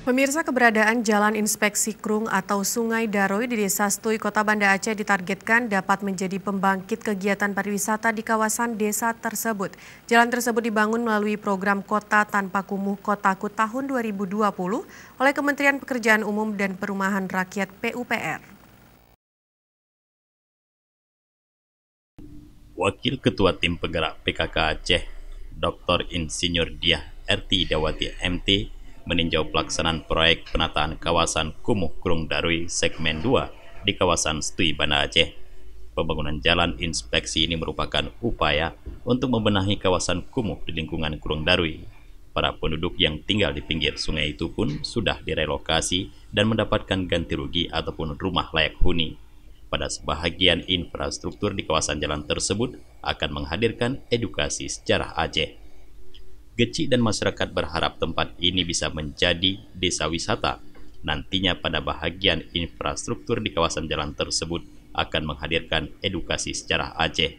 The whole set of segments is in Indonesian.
Pemirsa, keberadaan Jalan Inspeksi Krung atau Sungai Daroy di Desa Stui, Kota Banda Aceh ditargetkan dapat menjadi pembangkit kegiatan pariwisata di kawasan desa tersebut. Jalan tersebut dibangun melalui program Kota Tanpa Kumuh Kotaku tahun 2020 oleh Kementerian Pekerjaan Umum dan Perumahan Rakyat (PUPR). Wakil Ketua Tim Penggerak PKK Aceh, Dr. Insinyur Diah Erti Dawati MT, meninjau pelaksanaan proyek penataan kawasan Kumuh Krung Daroy segmen 2 di kawasan Stui, Banda Aceh. Pembangunan jalan inspeksi ini merupakan upaya untuk membenahi kawasan kumuh di lingkungan Krung Daroy. Para penduduk yang tinggal di pinggir sungai itu pun sudah direlokasi dan mendapatkan ganti rugi ataupun rumah layak huni. Pada sebahagian infrastruktur di kawasan jalan tersebut akan menghadirkan edukasi sejarah Aceh. Geci dan masyarakat berharap tempat ini bisa menjadi desa wisata. Nantinya pada bahagian infrastruktur di kawasan jalan tersebut akan menghadirkan edukasi sejarah Aceh.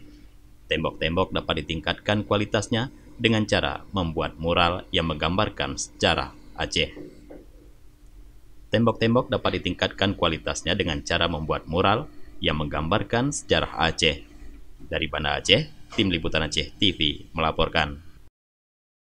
Tembok-tembok dapat ditingkatkan kualitasnya dengan cara membuat mural yang menggambarkan sejarah Aceh. Tembok-tembok dapat ditingkatkan kualitasnya dengan cara membuat mural yang menggambarkan sejarah Aceh. Dari Banda Aceh, Tim Liputan Aceh TV melaporkan.